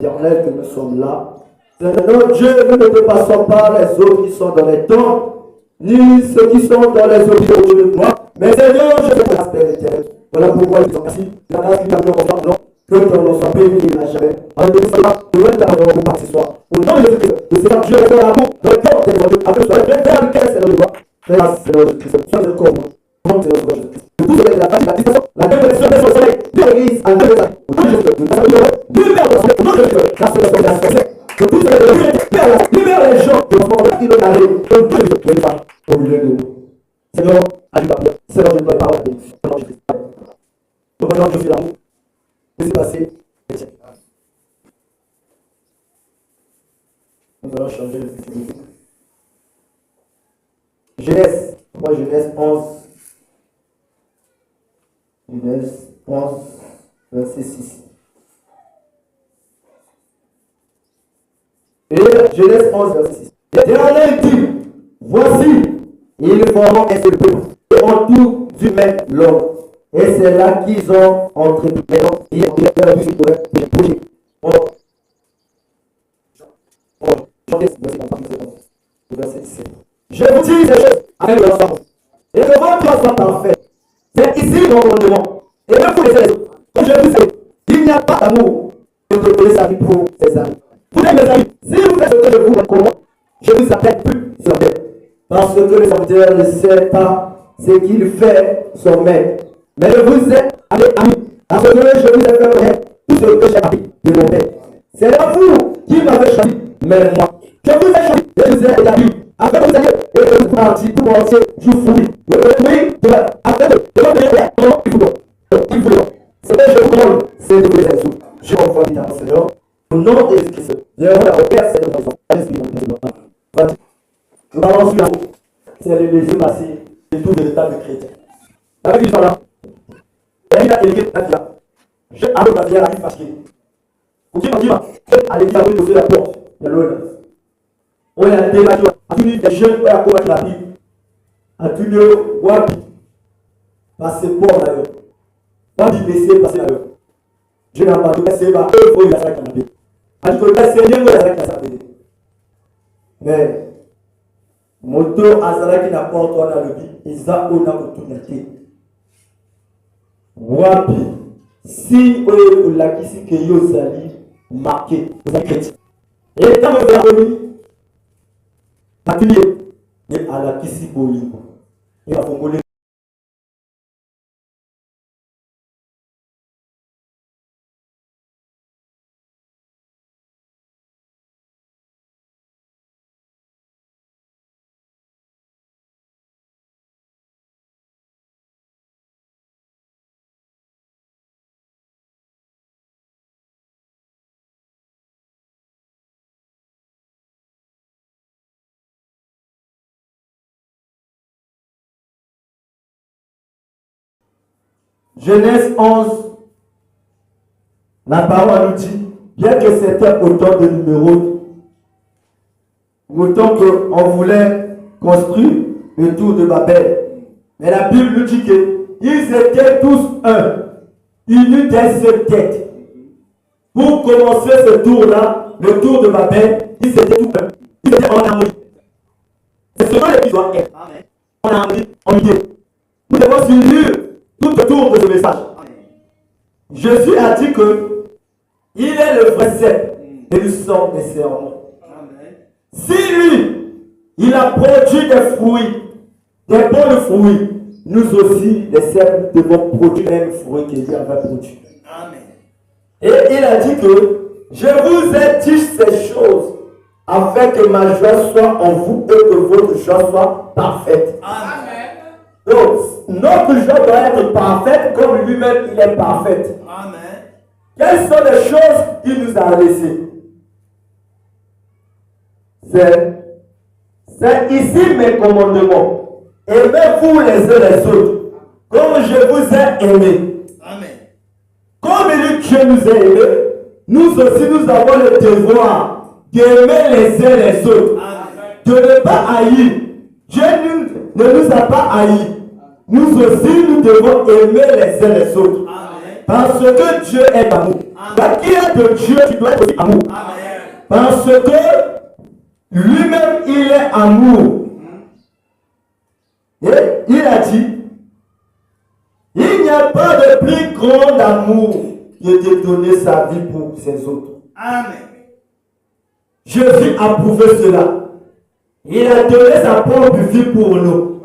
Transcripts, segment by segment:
éternel que nous sommes là. Seigneur Dieu, nous ne dépassons pas les autres qui sont dans les temps, ni ceux qui sont dans les autres autour de moi. Mais Seigneur, je te remercie, Père éternel. Voilà pourquoi je te remercie. La grâce qui t'a donné en nom, que ton nom soit béni à jamais. Alléluia. Nous venons d'avoir un parti ce soir. Au nom de Jésus-Christ, le Seigneur Dieu est dans l'amour, dans le cœur de Dieu, afin que ce soit le Père duquel c'est le droit. Grâce, Seigneur Jésus-Christ. Sois le corps. Au nom de Seigneur Jésus-Christ. De tout ce qui est de la famille, la dispensation, la déconnexion des soleil, de l'église, à Dieu, au nom de Jésus-Christ. Nous avons du Père de au nom de Jésus-Christ. Grâce à Dieu, grâce à Dieu. Que tout ce qui est de l'unité, libère les gens de ce monde qui veulent aller, au nom de Jésus-Christ, au milieu de nous. Seigneur, allume la prière. Seigneur, je dois les paroles de Dieu. Au nom de Jésus-Christ. Donc maintenant, je suis l'amour. Laissez passer. Nous allons changer le titre. Genèse. Pourquoi Genèse 11? Genèse 11, verset 6. Et Genèse 11, verset 6. L'Éternel dit, voici, ils formeront un seul peuple, et en tout du même l'homme. Et c'est là qu'ils ont entrepris. Maintenant, il y a des projets. Je vous dis ces choses avec leur sens. Et que votre foi soit parfaite. C'est ici mon commandement. Et même pour les autres. Comme je vous sais, il n'y a pas d'amour que de donner sa vie pour ses amis. Vous êtes mes amis. Si vous faites ce que je vous recommande, je ne vous appelle plus sur terre. Parce que le serviteur ne sait pas ce qu'il fait son maître. Mais je vous ai appelé amis. Parce que je vous ai fait connaître tout ce que j'ai appris de mon père. C'est là vous qui m'avez choisi, mais moi. Je vous ai choisi et je vous ai établi. Après vous allez et que vous partez pour commencer, je vous fouille. Après de votre prière, il faut donc. C'est que je vous demande, c'est de vous les insultes. Je vous envoie dans le Seigneur. Au nom de Jésus-Christ, je vous la repère, c'est de votre raison. Nous parlons sur l'amour. C'est le léger passé de tout véritable chrétien. La Bible est là. Et il a élevé la vie. Je avec la vie à la vie fatiguée. Pour qui m'a dit, allez dire à vous d'ouvrir la porte. Il y a l'eau. On a débattu à tous les jeunes qui ont combattu la Bible. À tous les wapi. Passeport d'ailleurs. Wapi baissé, passé d'ailleurs. Je n'ai pas de c'est pas eux, il y a ça qui a été. À tout le Seigneur, il y a ça qui a été. Mais, moto azala qui n'apporte pas dans le vie, ils ont une opportunité. Wapi, si vous l'avez dit que vous allez marquer, vous êtes chrétien. Et quand vous avez remis, atelier, et à la kisi bolingo, et à Congolais. Genèse 11, la parole nous dit, bien que c'était autant de numéros, autant qu'on voulait construire le tour de Babel, mais la Bible nous dit qu'ils étaient tous un, unis d'une seule tête. Pour commencer ce tour-là, le tour de Babel, ils étaient tous un, ils étaient en harmonie. C'est ce que l'Église doit être, en harmonie, en unité. Nous devons s'unir tout autour de ce message. Jésus a dit que il est le vrai cep et nous sommes des serments. Si lui, il a produit des fruits, des bons fruits, nous aussi, les ceps, devons produire les mêmes fruits que lui avait produit. Et il a dit que je vous ai dit ces choses afin que ma joie soit en vous et que votre joie soit parfaite. Amen. Donc, notre joie doit être parfaite comme lui-même il est parfait. Amen. Quelles sont les choses qu'il nous a laissées? C'est ici mes commandements. Aimez-vous les uns les autres, comme je vous ai aimés. Amen. Comme Dieu nous a aimés, nous aussi nous avons le devoir d'aimer les uns les autres. Amen. De ne pas haïr. Dieu ne nous a pas haïs. Nous aussi, nous devons aimer les uns les autres. Amen. Parce que Dieu est amour. Quand il y a de Dieu, tu dois être aussi amour. Parce que lui-même, il est amour. Et il a dit, il n'y a pas de plus grand amour que de donner sa vie pour ses autres. Amen. Jésus a prouvé cela. Il a donné sa propre vie pour nous.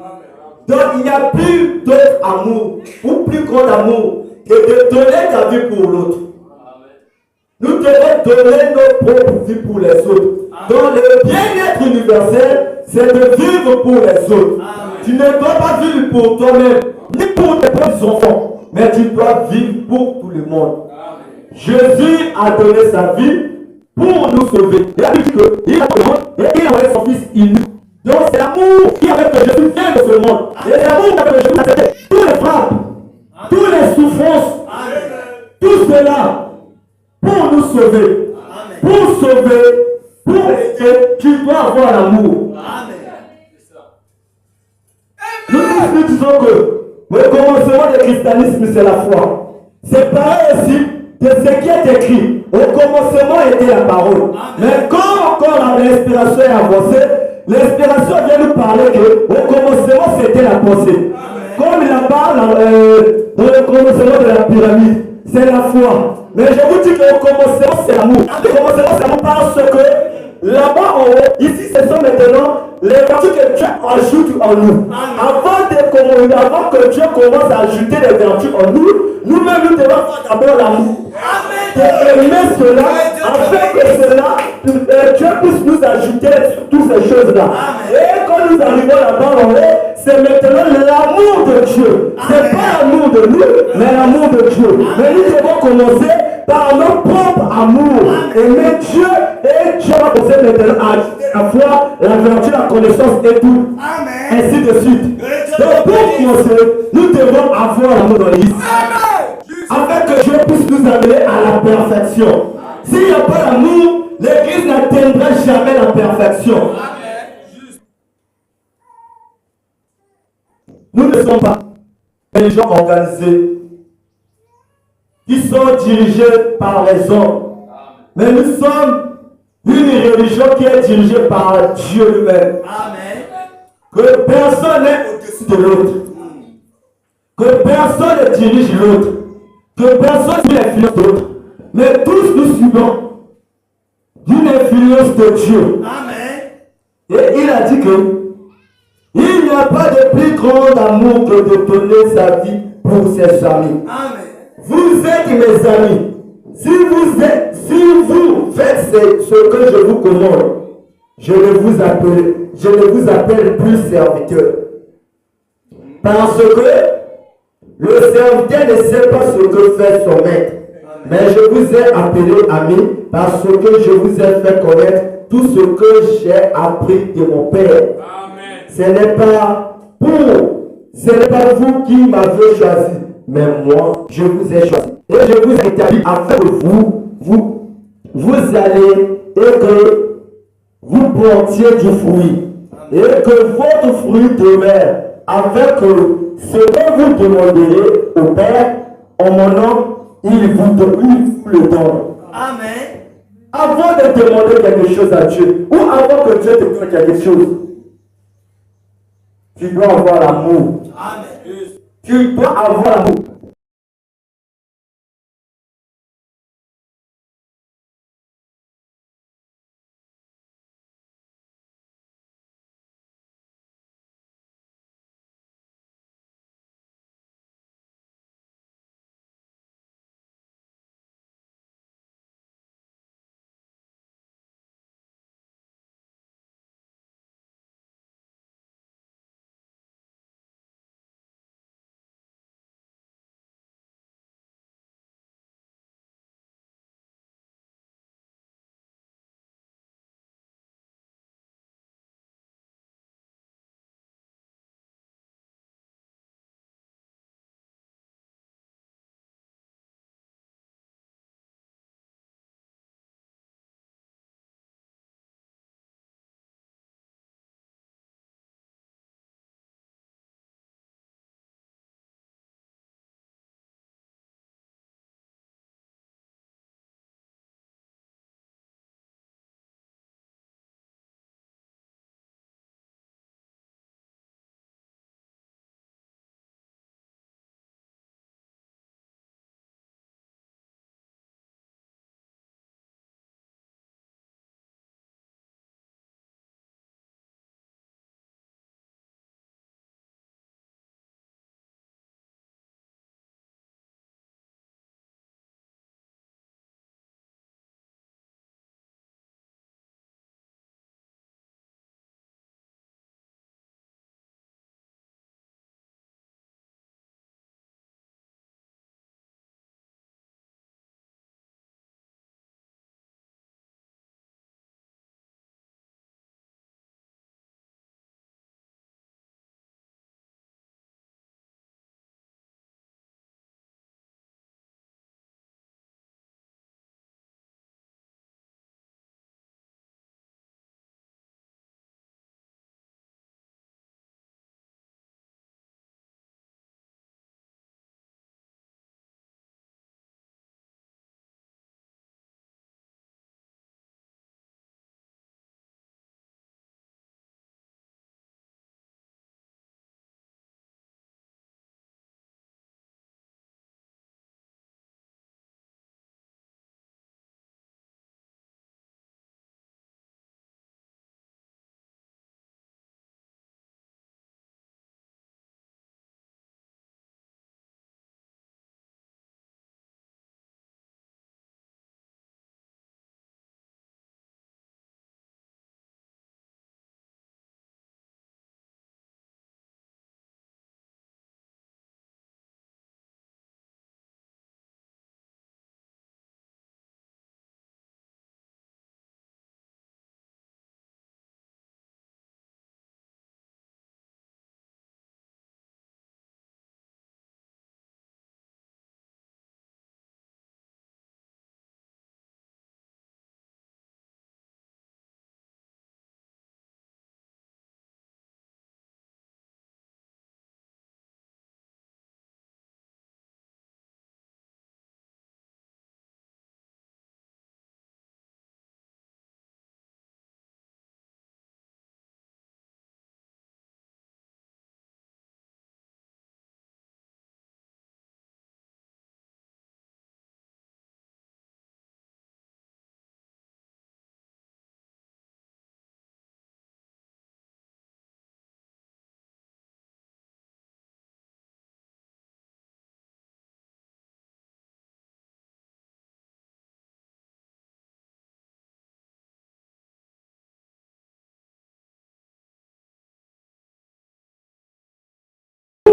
Donc il n'y a plus d'autre amour, ou plus grand amour, que de donner ta vie pour l'autre. Nous devons donner nos propres vies pour les autres. Donc le bien-être universel, c'est de vivre pour les autres. Tu ne dois pas vivre pour toi-même, ni pour tes propres enfants, mais tu dois vivre pour tout le monde. Jésus a donné sa vie pour nous sauver. Il a dit qu'il a donné et il a envoyé son fils unique. Donc c'est l'amour qui a fait que Jésus vient de ce monde. Et c'est l'amour qui a fait que Jésus a accepté tous les frappes, toutes les souffrances, tout cela pour nous sauver. Pour sauver, pour que tu dois avoir l'amour. Nous disons que le commencement du christianisme, c'est la foi. C'est pareil aussi de ce qui est écrit. Au commencement était la parole. Mais quand encore l'inspiration est avancée, l'inspiration vient nous parler que au commencement c'était la pensée. Comme il en parle dans le commencement de la pyramide, c'est la foi. Mais je vous dis qu'au commencement c'est l'amour. Au commencement c'est l'amour parce que là-bas en haut, ici ce sont maintenant les vertus que Dieu ajoute en nous. Avant que Dieu commence à ajouter les vertus en nous, nous-mêmes nous devons faire d'abord l'amour. Et aimer cela, afin que cela, Dieu puisse nous ajouter toutes ces choses-là. Et quand nous arrivons là-bas en haut, c'est maintenant l'amour de Dieu. Ce n'est pas l'amour de nous, mais l'amour de Dieu. Mais nous devons commencer par notre propre amour. Aimer Dieu, et Dieu va commencer maintenant à ajouter la foi, la vertu, la connaissance et tout. Ainsi de suite. Donc pour commencer, nous devons avoir l'amour dans l'Église. Afin que Dieu puisse nous amener à la perfection. S'il n'y a pas l'amour, l'Église n'atteindra jamais la perfection. Nous ne sommes pas des gens organisés qui sont dirigés par les hommes. Mais nous sommes une religion qui est dirigée par Dieu lui-même. Que personne n'est au-dessus de l'autre. Que personne ne dirige l'autre. Que personne ne influence l'autre. Mais tous nous suivons d'une influence de Dieu. Et il a dit que il n'y a pas de plus grand amour que de donner sa vie pour ses amis. Vous êtes mes amis. Si vous faites ce que je vous commande, je ne vous appelle plus serviteur. Parce que le serviteur ne sait pas ce que fait son maître. Mais je vous ai appelé ami parce que je vous ai fait connaître tout ce que j'ai appris de mon Père. Ce n'est pas vous qui m'avez choisi, mais moi, je vous ai choisi. Et je vous ai établi afin que vous allez et que vous portiez du fruit. Et que votre fruit demeure, afin que ce que vous demanderez au Père, en mon nom, il vous le donne. Avant de demander quelque chose à Dieu, ou avant que Dieu te donne quelque chose, tu dois avoir l'amour. Tu dois avoir l'amour.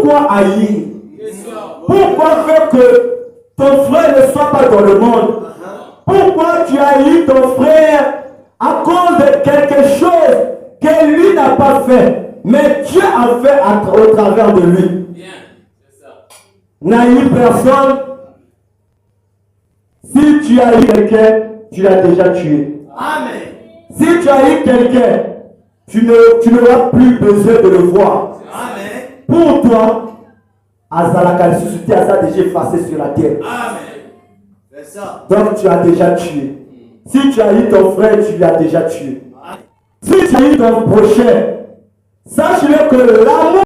Pourquoi haïr? Pourquoi faire que ton frère ne soit pas dans le monde? Pourquoi tu haïs ton frère à cause de quelque chose que lui n'a pas fait, mais Dieu a fait au travers de lui? N'haïs personne. Si tu haïs quelqu'un, tu l'as déjà tué. Amen. Si tu haïs quelqu'un, tu n'auras plus besoin de le voir. Amen. Pour toi, Azalaka suscité à ça déjà effacé sur la terre. Amen. C'est ça. Donc tu as déjà tué. Si tu haïs ton frère, tu l'as déjà tué. Amen. Si tu haïs ton prochain, sache-le que l'amour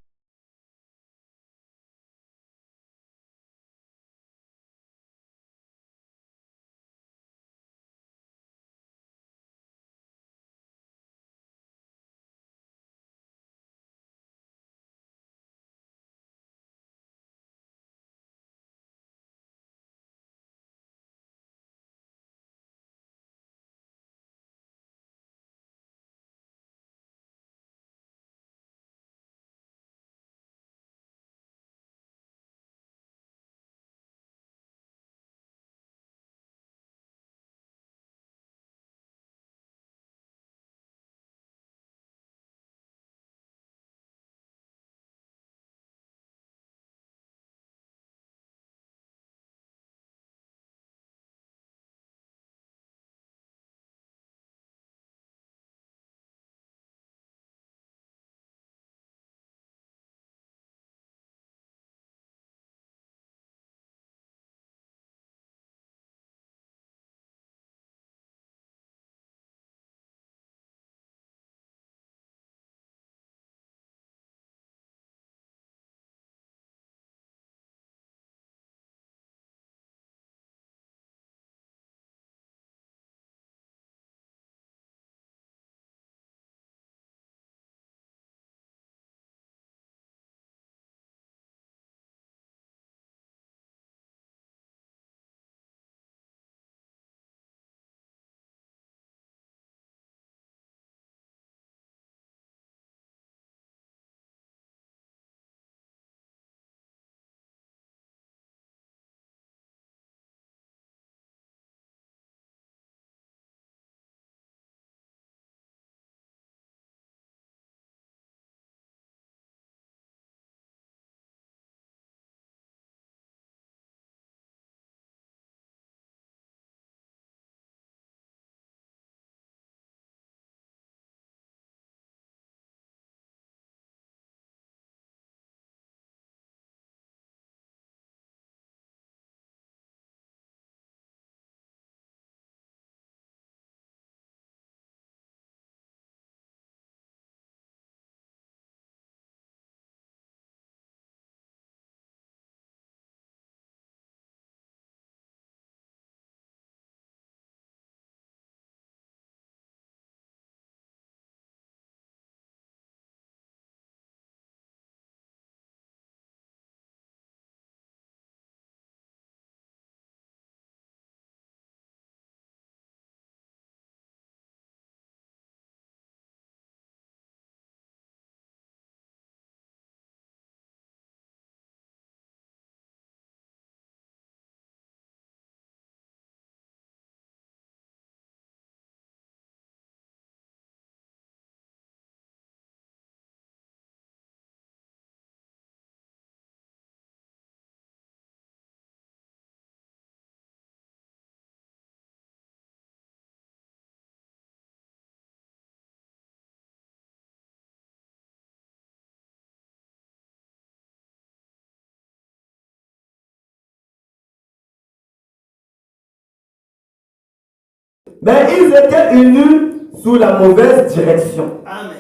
mais ils étaient unis sous la mauvaise direction. Amen.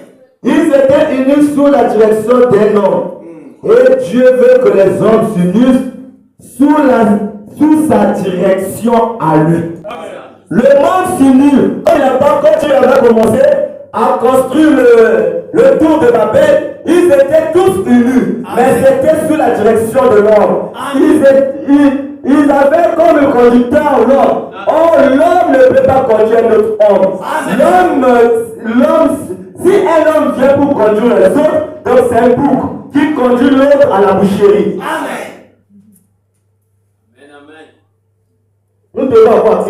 Ils étaient unis sous la direction d'un homme. Et Dieu veut que les hommes s'unissent sous sa direction à lui. Amen. Le monde s'unit. Quand Dieu avait commencé à construire le tour de Babel, ils étaient tous unis. Amen. Mais c'était sous la direction de l'homme. Ils avaient comme conducteur l'homme. Or, l'homme ne peut pas conduire notre homme. L'homme, si un homme vient pour conduire les autres, donc c'est un bouc. qui conduit l'autre à la boucherie. Amen. Nous devons avoir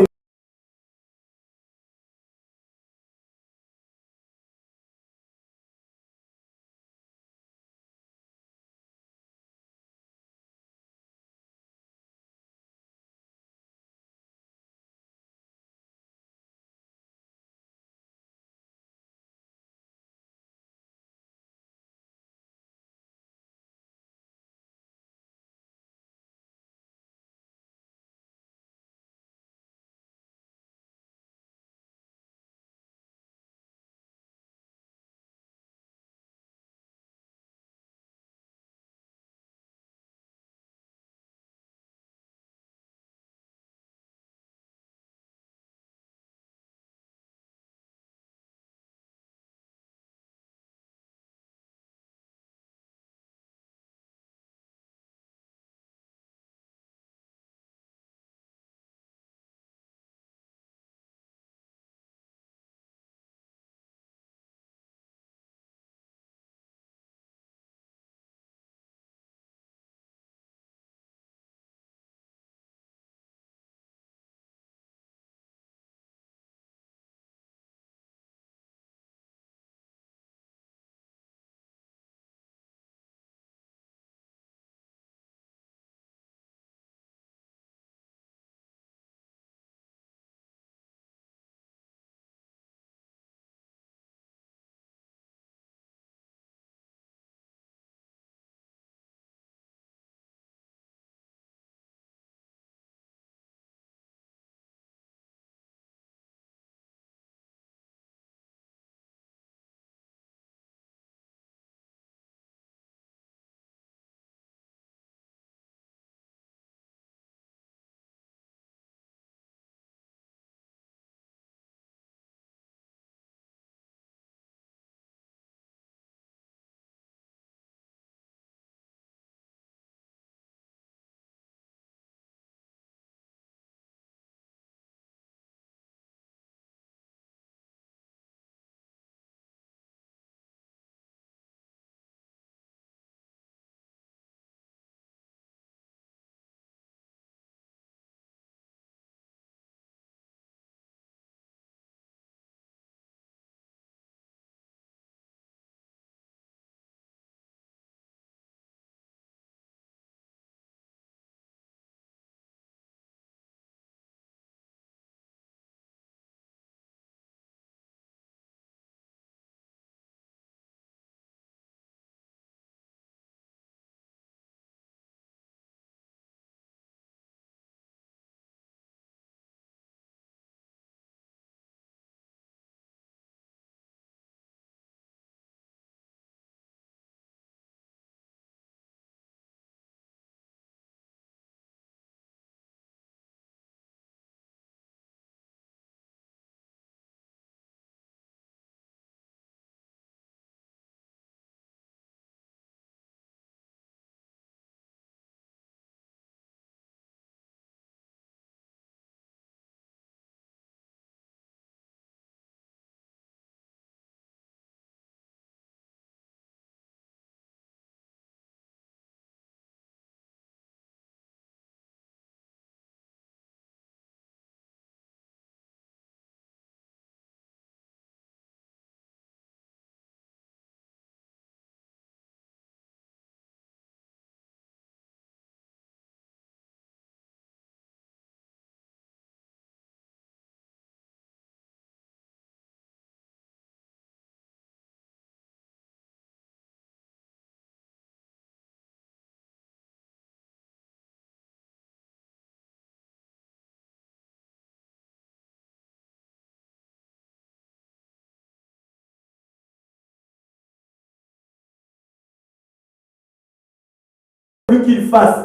qu'il fasse.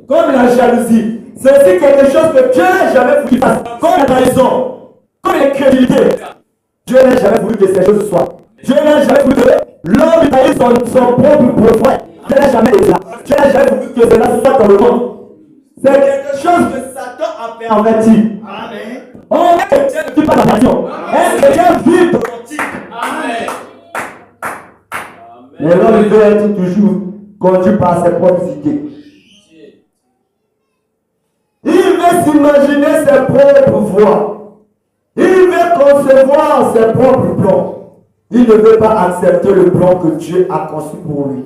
Comme la jalousie, c'est aussi quelque chose que Dieu n'a jamais voulu qu'il fasse. Comme la trahison, comme l'incrédulité. Dieu n'a jamais voulu que ces choses soient. Dieu n'a jamais voulu que l'homme trahisse son propre frère. Dieu n'a jamais été là. Dieu n'a jamais voulu que cela soit dans le monde. C'est quelque chose que Satan a perverti. Amen. On est chrétien ne vit pas la passion. Un chrétien vit. Amen. Mais l'homme veut être toujours conduit par ses propres idées. Il veut s'imaginer ses propres voies. Il veut concevoir ses propres plans. Il ne veut pas accepter le plan que Dieu a conçu pour lui.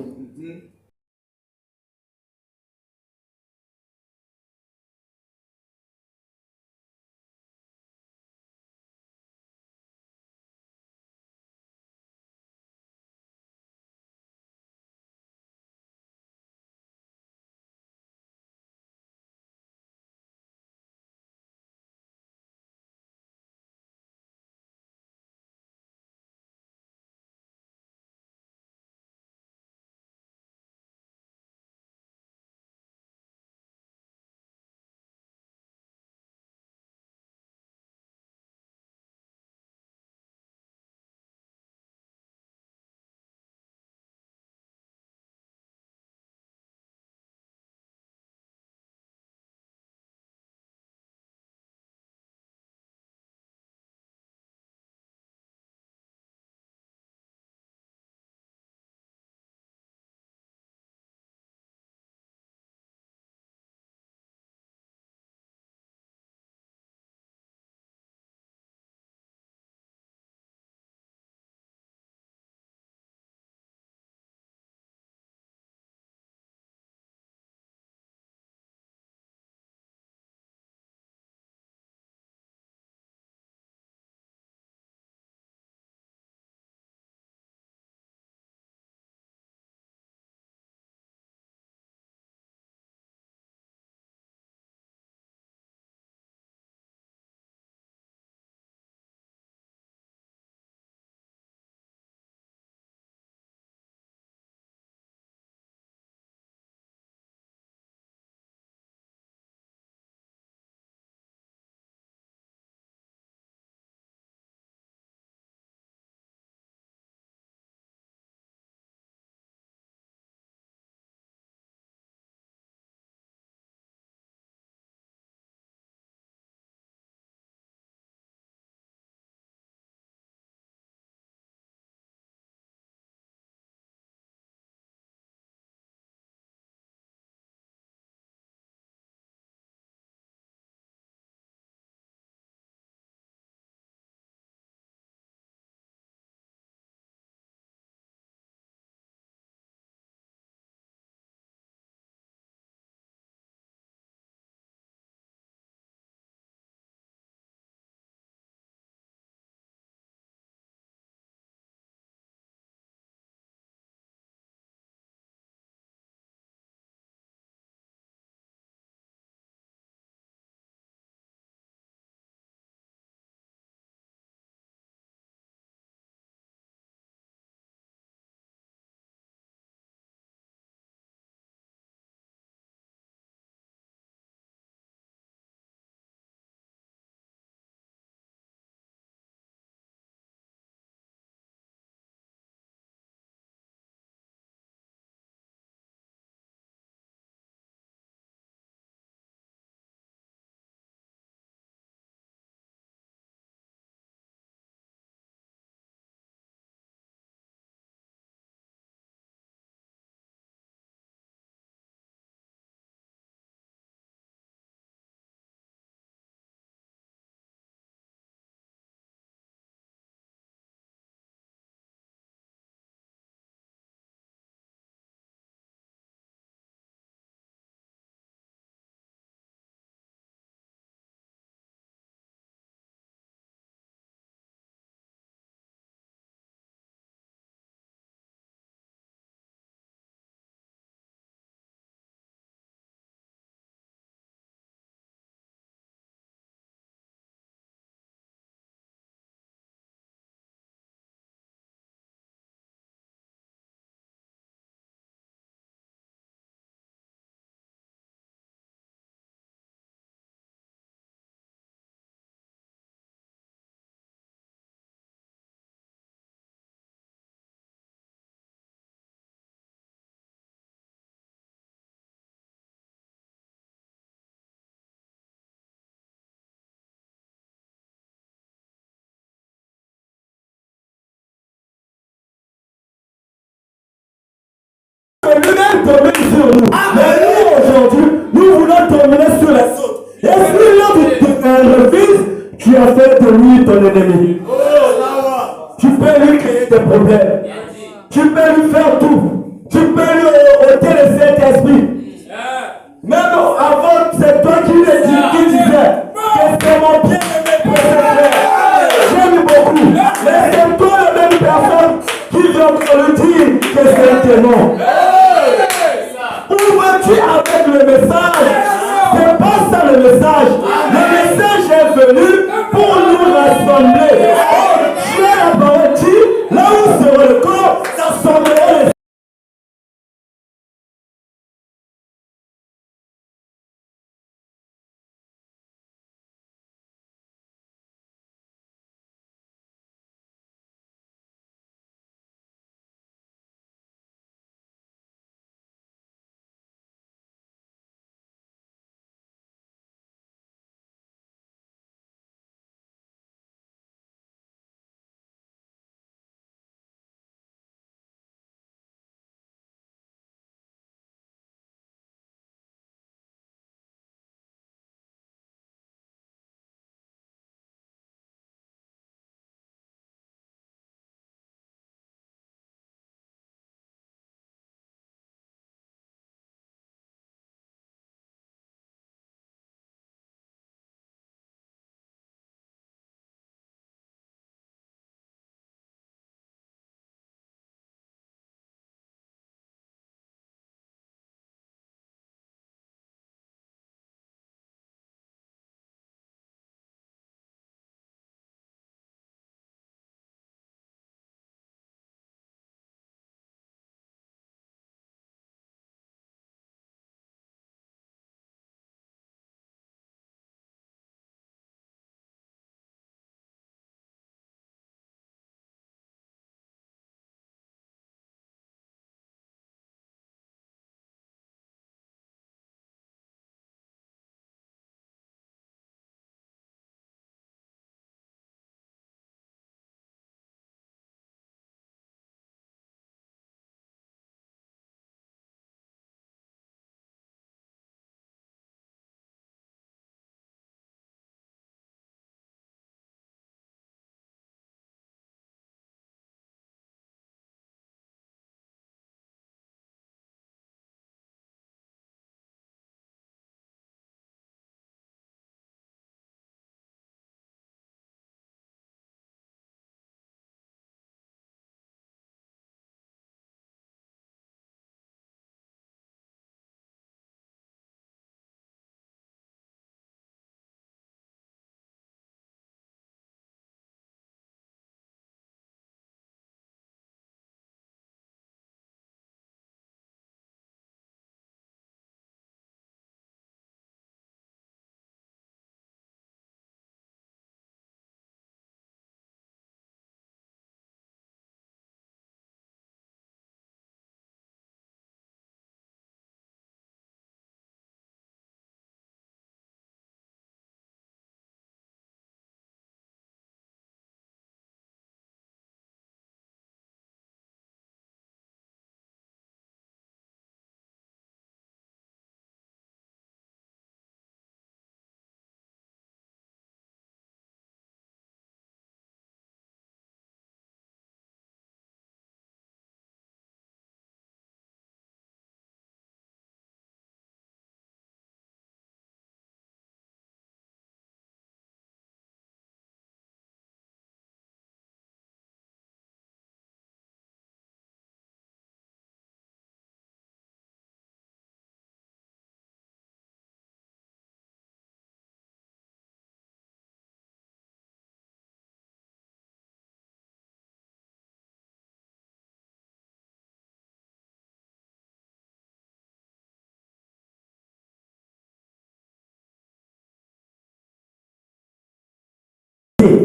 domine sur nous. Mais nous, aujourd'hui, nous voulons dominer sur les autres. Et si l'autre te refuse, tu as fait de lui ton ennemi. Tu peux lui créer des problèmes. Tu peux lui faire tout. Tu peux lui ôter le Saint-Esprit. Même avant, c'est toi qui disais que c'est mon bien-aimé préféré. J'aime beaucoup. Mais c'est toi la même personne qui vient me le dire que c'est tes noms. Où vas-tu avec le message? C'est pas ça le message. Le message est venu pour nous rassembler. Oh, Dieu a parole dit, là où sera le corps, ça semblera les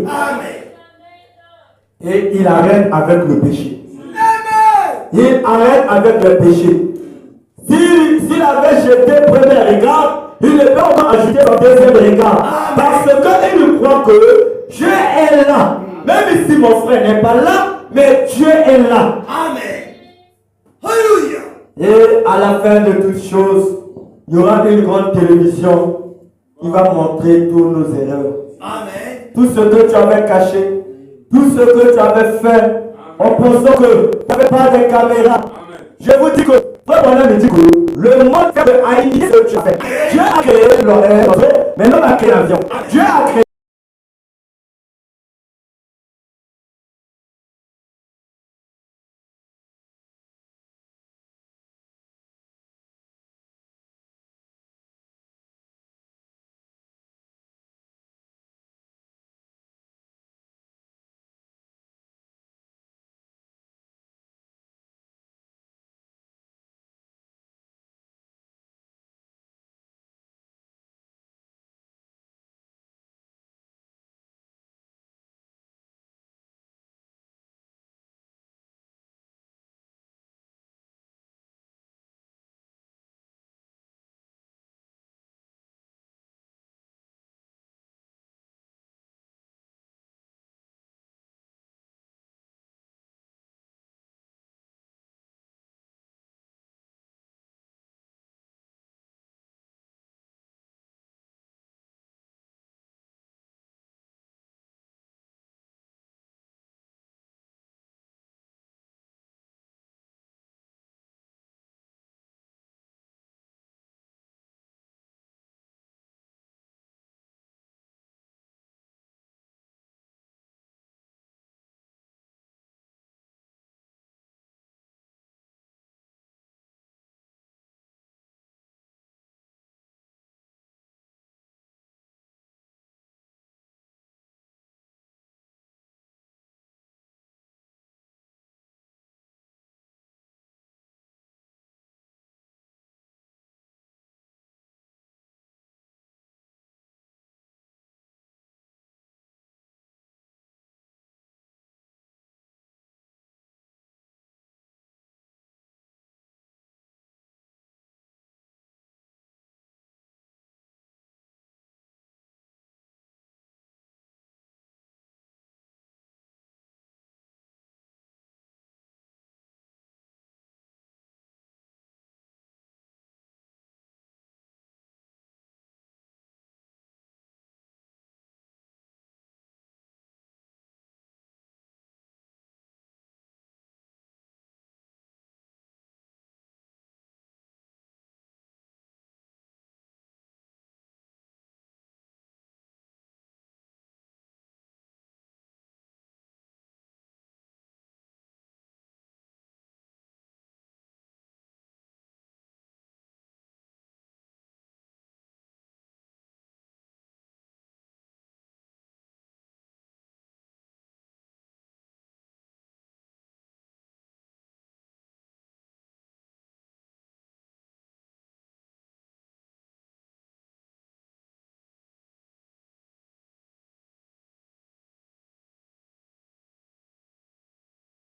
Amen. Et il arrête avec le péché. Amen. Il arrête avec le péché. S'il avait jeté le premier regard, il ne peut pas ajouter son deuxième regard. Parce qu'il croit que Dieu est là. Même si mon frère n'est pas là, mais Dieu est là. Amen. Alléluia. Et à la fin de toutes choses, il y aura une grande télévision qui va montrer tous nos erreurs. Amen. Tout ce que tu avais caché, tout ce que tu avais fait, en pensant que tu n'avais pas de caméra. Je vous dis que, vraiment, me dit que le monde fait haïr ce que tu as fait. Dieu a créé l'oreille, mais l'homme a créé l'avion. Dieu a créé.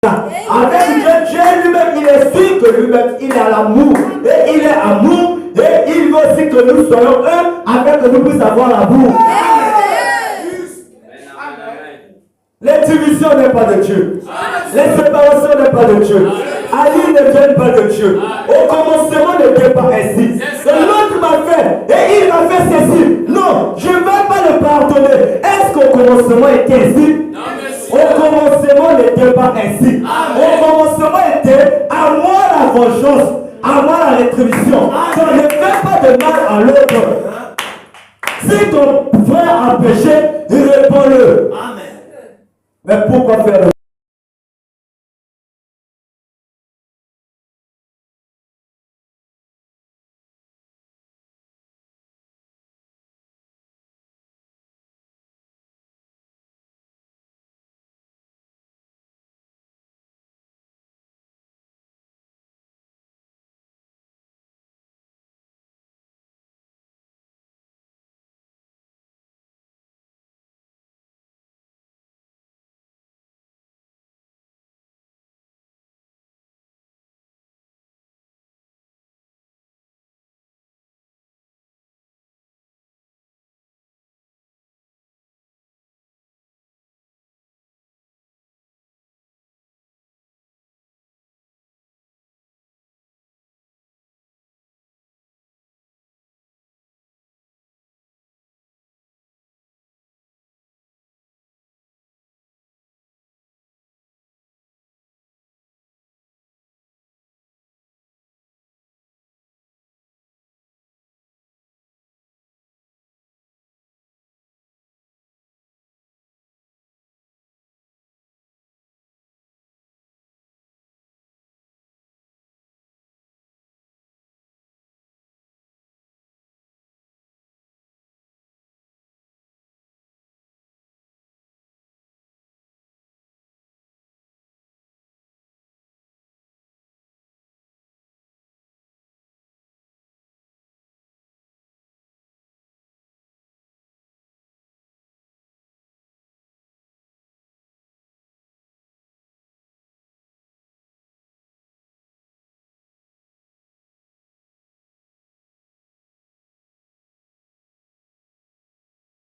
Avec Dieu, Dieu lui-même, il est sûr que lui-même, il est à l'amour. Et il est amour. Et il veut aussi que nous soyons un, afin que nous puissions avoir l'amour. Les divisions n'est pas de Dieu. Les séparations n'est pas de Dieu. Ali ne vient pas de Dieu. Au commencement n'était pas ainsi. L'autre m'a fait et il m'a fait ceci. Non, je ne vais pas le pardonner. Est-ce qu'au commencement était ainsi? Au commencement n'était pas ainsi. Au commencement était à moi la vengeance, à moi la rétribution. Donc ne fais pas de mal à l'autre. Si ton frère a péché, réponds-le. Mais pourquoi faire le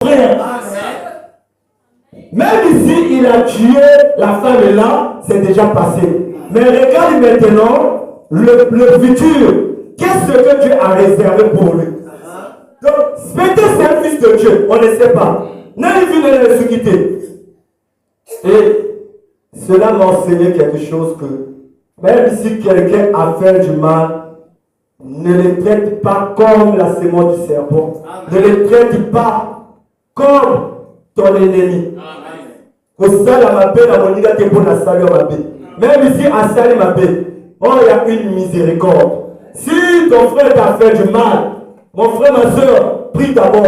frère. Même ici, il a tué la femme et là, c'est déjà passé. Mais regarde maintenant le futur. Qu'est-ce que Dieu a réservé pour lui? Donc, peut-être c'est un fils de Dieu, on ne sait pas. N'a vu de le quitter. Et cela m'a enseigné quelque chose que même si quelqu'un a fait du mal, ne le traite pas comme la sémence du serpent. Ne le traite pas comme ton ennemi. Même ici à Salimabé, oh, il y a une miséricorde. Si ton frère t'a fait du mal, mon frère, ma soeur, prie d'abord.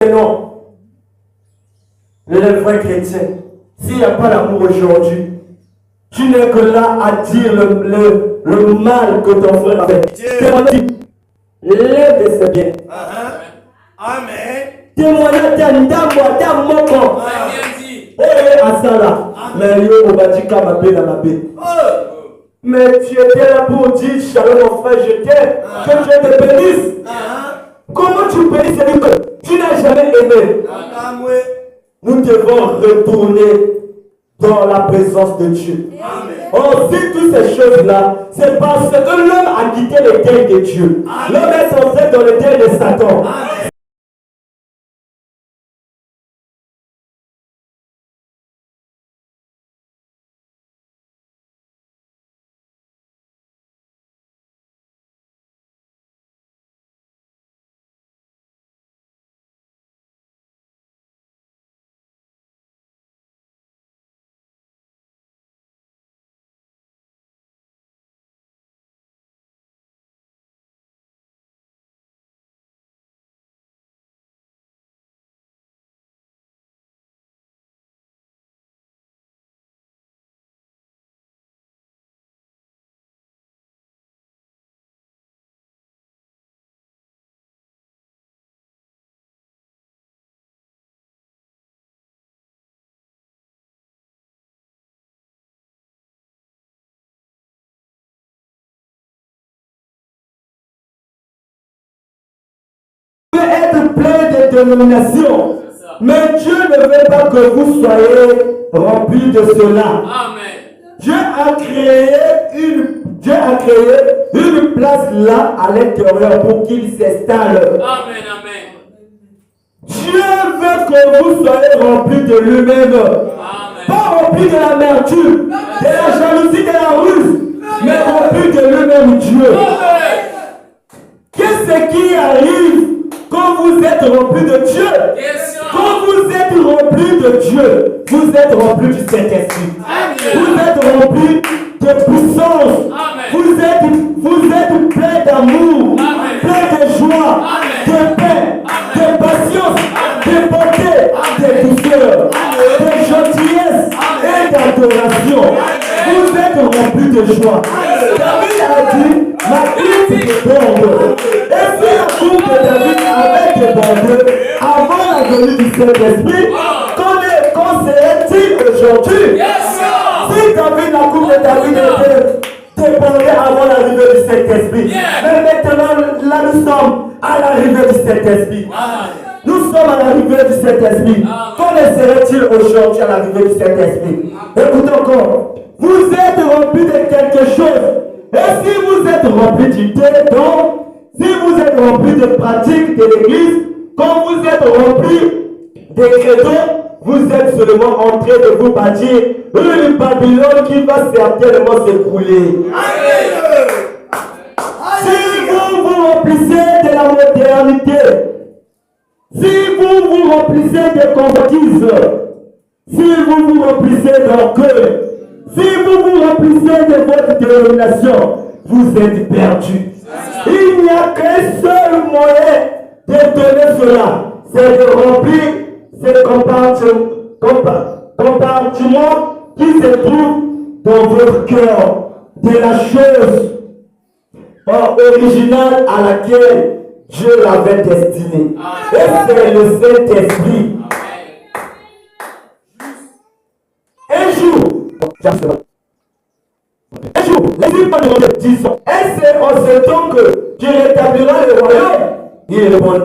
Non, le vrai chrétien, s'il n'y a pas l'amour aujourd'hui, tu n'es que là à dire le mal que ton frère a fait. Témoignage, lève de ses biens. Amen. Témoignage d'un moko. Eh, Asala. Mais yo, on va dire qu'à ma paix dans ma paix. Mais tu étais là pour dire, Shalom mon frère, je t'aime, que Dieu te bénisse. Comment tu bénis celui que tu n'as jamais aimé? Nous devons retourner dans la présence de Dieu. On sait toutes ces choses-là, c'est parce que l'homme a quitté le terre de Dieu. L'homme est entré dans le terre de Satan. Être plein de dénominations. Mais Dieu ne veut pas que vous soyez remplis de cela. Amen. Dieu a créé une place là à l'intérieur pour qu'il s'installe. Amen, amen. Dieu veut que vous soyez remplis de lui-même. Pas remplis de l'amertume, de la jalousie, de la ruse, mais remplis de lui-même Dieu. Qu'est-ce qui arrive quand vous êtes rempli de Dieu? Quand vous êtes rempli de Dieu, vous êtes rempli du Saint-Esprit. Vous êtes rempli de puissance. Vous êtes plein d'amour, plein de joie, de paix, de patience, de bonté, de douceur, de gentillesse et d'adoration. Vous êtes rempli de joie. David a dit, ma coupe déborde. Et si la coupe de David avait débordé avant la venue du Saint-Esprit, qu'en serait-il aujourd'hui. Yes, God. Si David, la coupe de David était débordée avant l'arrivée du Saint-Esprit. Yeah. Mais maintenant, là nous sommes à l'arrivée du Saint-Esprit. Nous sommes à l'arrivée du Saint-Esprit. Qu'en serait-il aujourd'hui à l'arrivée du Saint-Esprit? Écoutez encore. Vous êtes remplis de quelque chose. Et si vous êtes remplis d'idées, donc, si vous êtes remplis de pratiques de l'Église, quand vous êtes remplis des crédits, vous êtes seulement en train de vous bâtir une Babylone qui va certainement s'écrouler. Si vous vous remplissez de la modernité, si vous vous remplissez de convoitise, si vous vous remplissez d'orgueil, si vous vous remplissez de votre dénomination, vous êtes perdu. Il n'y a qu'un seul moyen de donner cela, c'est de remplir ces compartiments qui se trouvent dans votre cœur de la chose originale à laquelle Dieu l'avait destiné. Et c'est le Saint-Esprit. Un jour, les Juifs ont dit, et c'est en ce temps que tu rétabliras le royaume.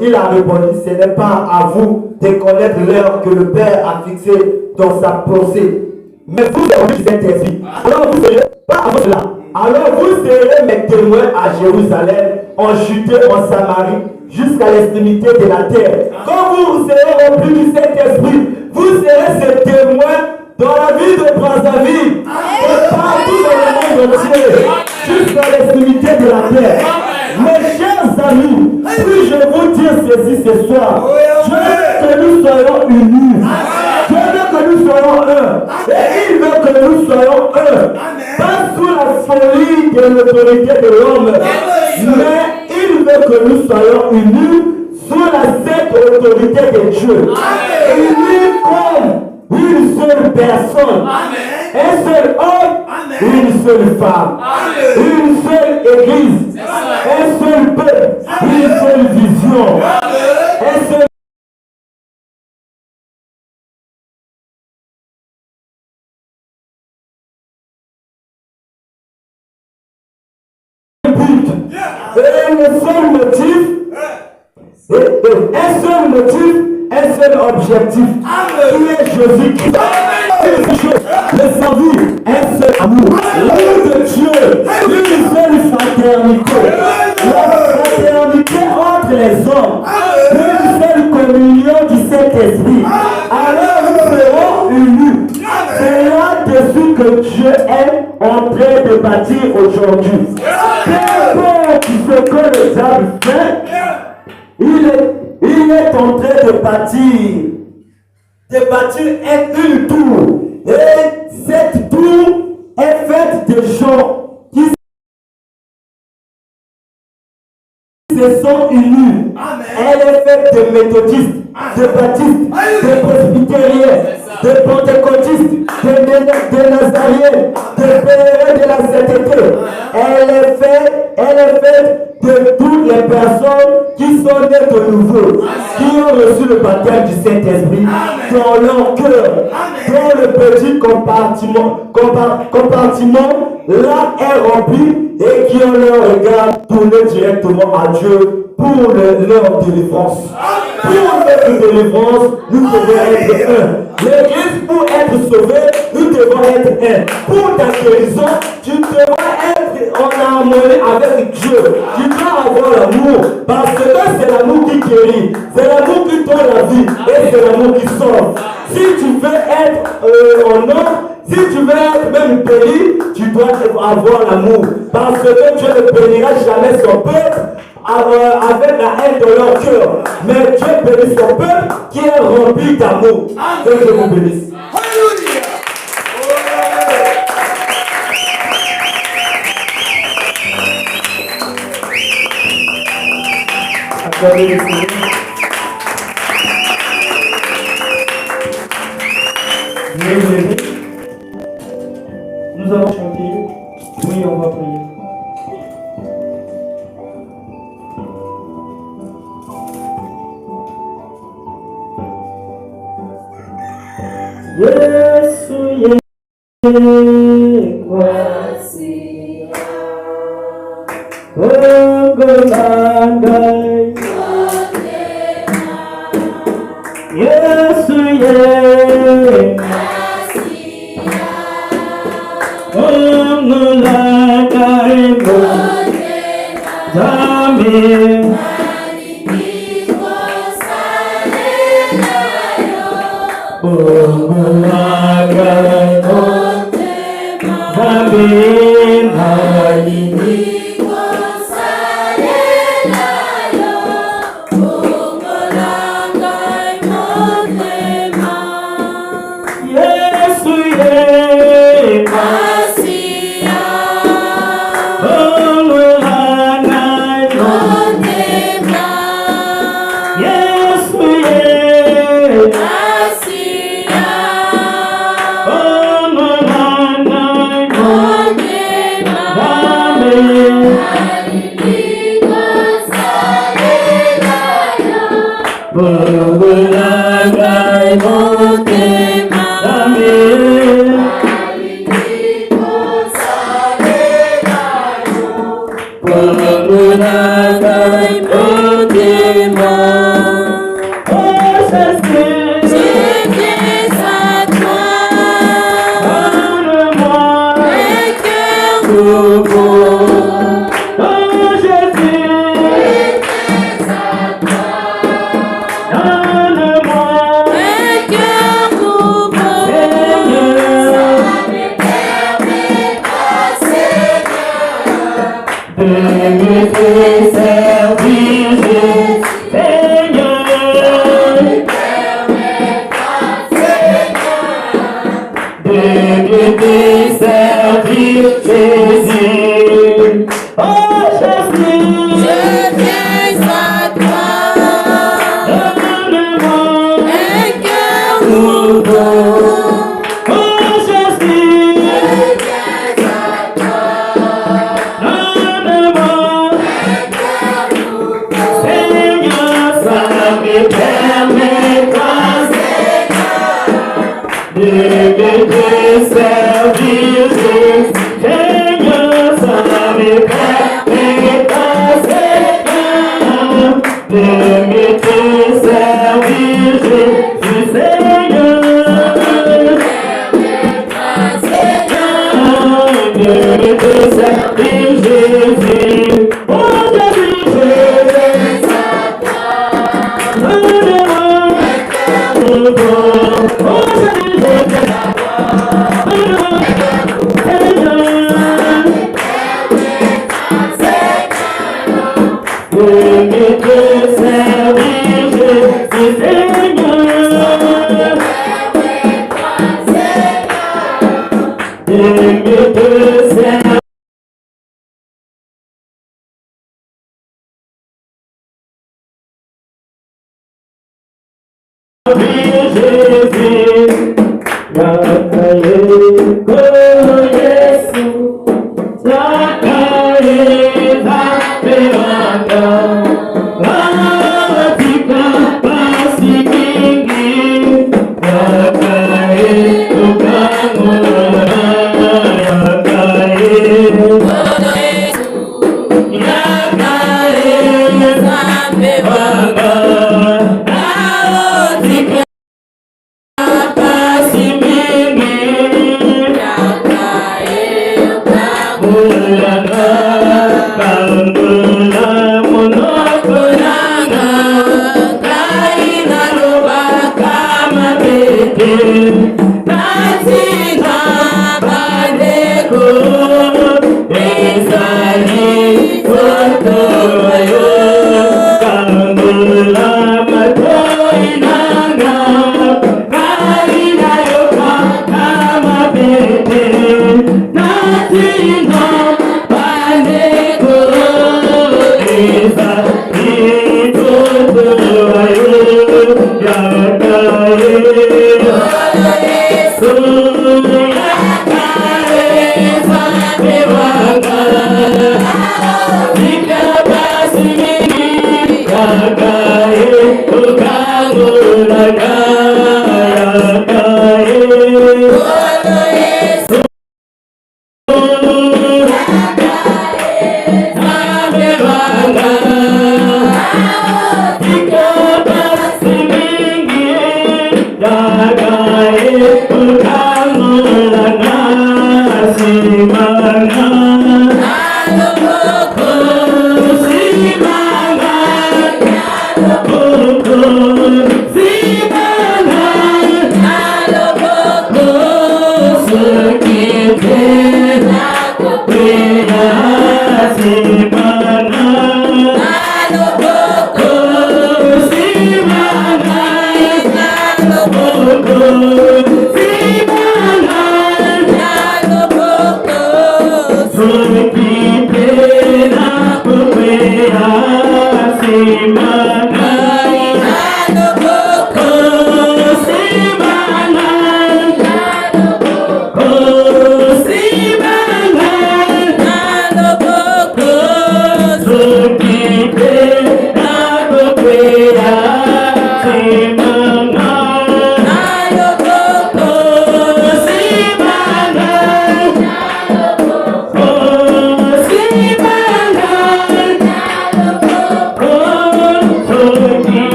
Il a répondu, ce n'est pas à vous de connaître l'heure que le Père a fixée dans sa pensée. Mais vous serez du Saint-Esprit. Alors vous serez, pas avant cela, alors vous serez mes témoins à Jérusalem, en Judée, en Samarie, jusqu'à l'extrémité de la terre. Quand vous serez remplis du Saint-Esprit, vous serez ces témoins dans la ville de Brazzaville, partout dans le monde entier, jusqu'à l'extrémité de la terre. Mes chers amis, puis-je vous dire ceci ce soir, je veux que nous soyons unis. Je veux que nous soyons un. Et il veut que nous soyons un. Pas sous la folie de l'autorité de l'homme, mais il veut que nous soyons unis sous la sainte autorité de Dieu. Unis comme une seule personne, un seul homme, une seule femme, une seule église, un seul peuple, une seule vision, un seul but, et un seul motif, un seul motif, un seul objectif, qui est Jésus-Christ. Le servir, un seul amour, l'amour de Dieu, une seule fraternité, la fraternité entre les hommes, une seule communion du Saint-Esprit. Alors nous serons unis. C'est là-dessus que Dieu est en train de bâtir aujourd'hui. Peu importe ce que le diable fait, il est en train de bâtir une tour. Et cette tour est faite de gens qui se sont unis. Elle est faite de méthodistes, de baptistes, de presbytériens, de pentecôtistes, de nazariens, de pèlerins de la sainteté. Elle est faite de toutes les personnes qui sont nées de nouveau, qui ont reçu le baptême du Saint-Esprit dans leur cœur, dans le petit compartiment là est rempli et qui ont leur regard tourné directement à Dieu pour leur délivrance. Pour notre délivrance, nous devons être un. L'église, pour être sauvée, nous devons être un. Pour ta guérison, tu devras être en harmonie avec Dieu. Tu dois avoir l'amour, parce que c'est l'amour qui guérit, c'est l'amour qui donne la vie et c'est l'amour qui sauve. Si tu veux être en homme, si tu veux être même béni, tu dois avoir l'amour, parce que Dieu ne bénira jamais son peuple avec la haine dans leur cœur. Mais Dieu bénit son peuple qui est rempli d'amour. Que Dieu vous bénisse. Accordez le Seigneur. Nous avons chanté. Oui, on va prier. Yesu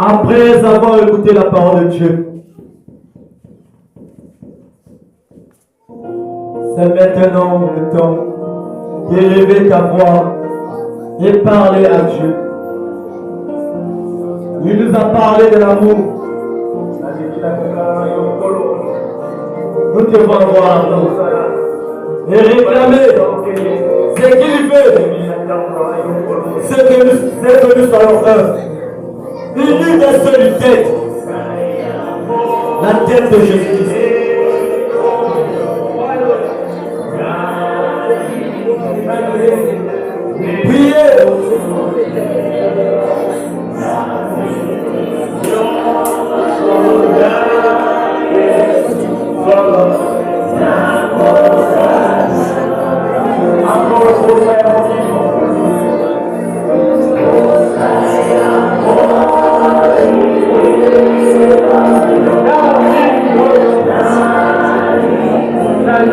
Après avoir écouté la parole de Dieu, c'est maintenant le temps d'élever ta voix et parler à Dieu. Il nous a parlé de l'amour. Nous devons avoir l'amour et réclamer ce qu'il veut, c'est que nous soyons un. Unis d'un seule tête, la tête de Jésus-Christ. Priez.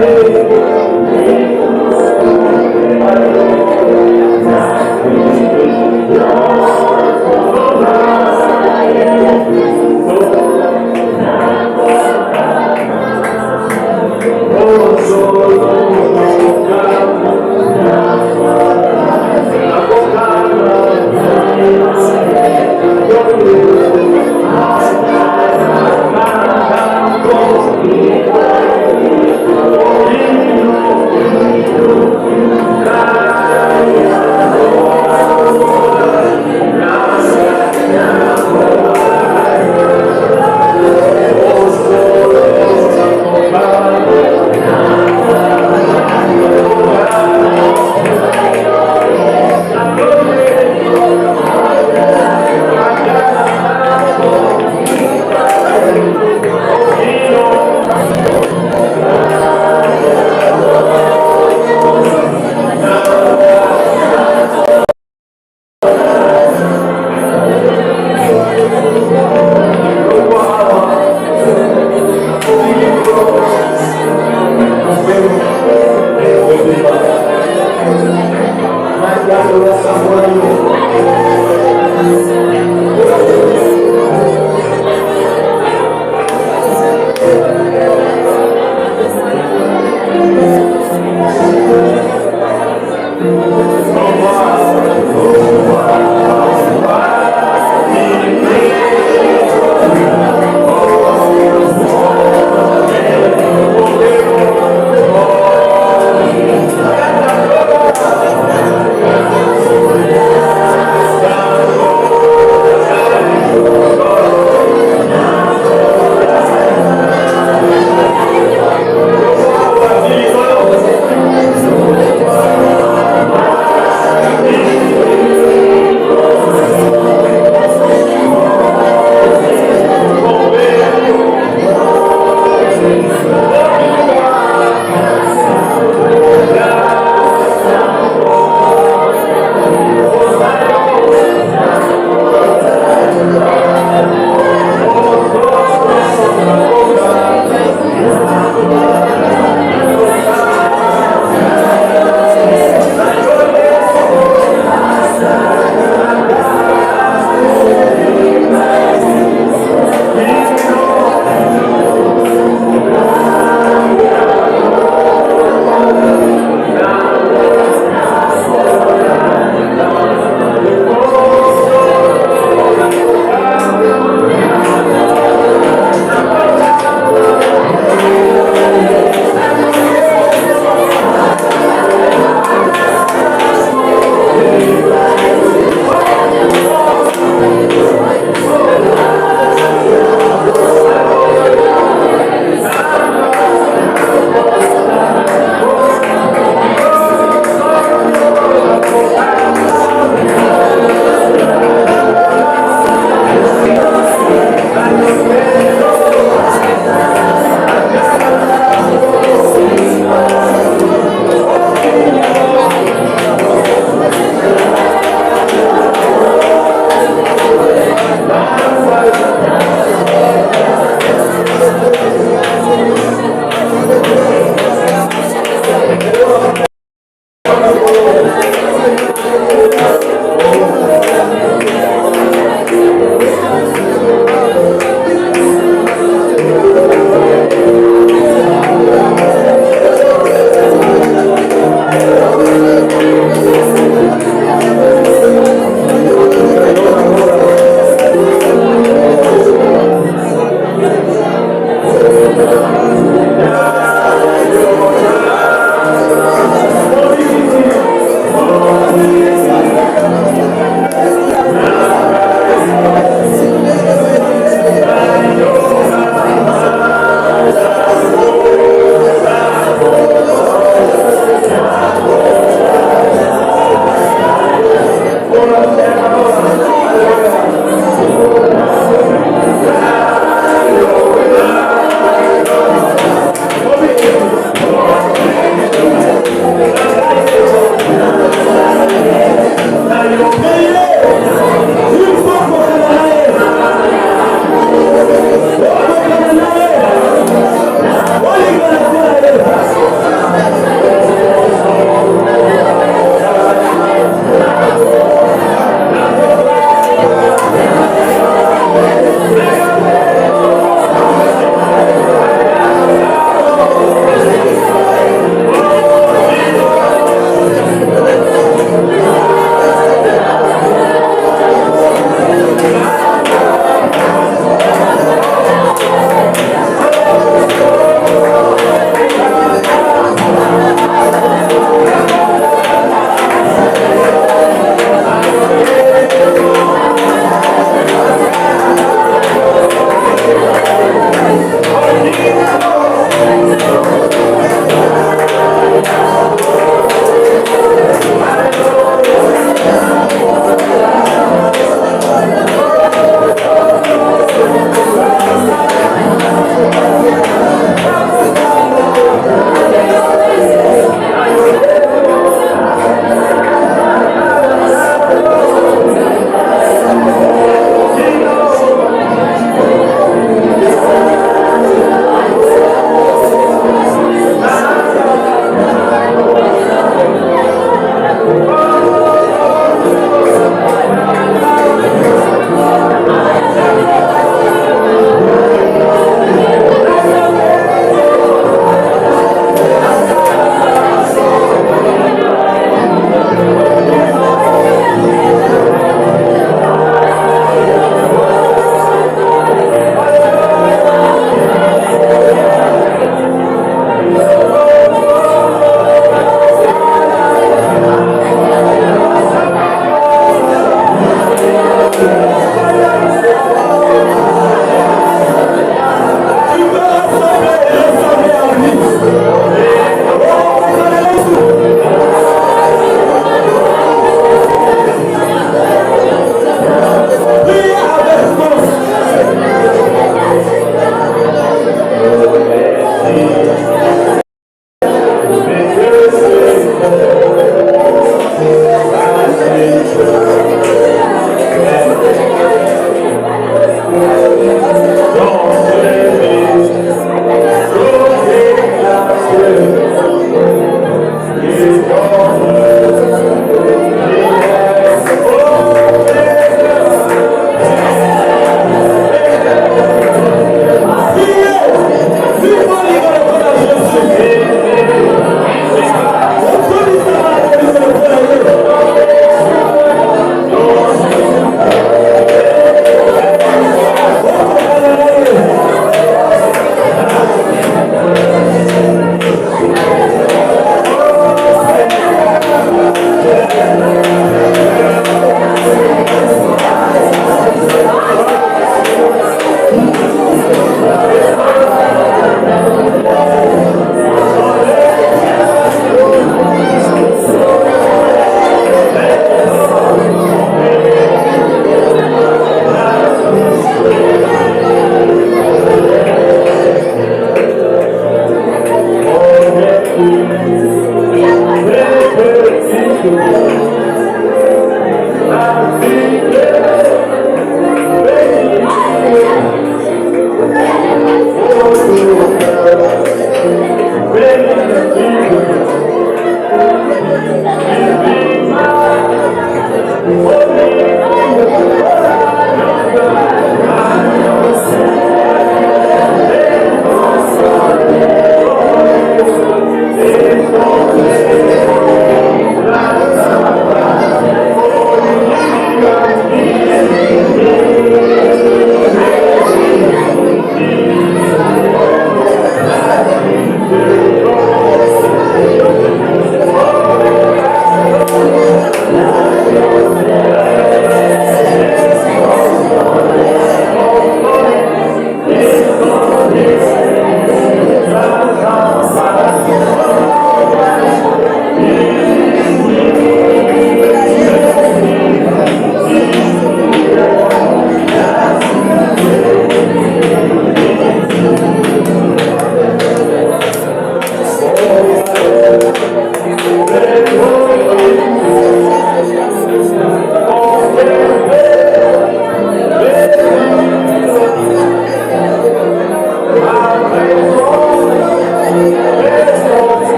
Yeah.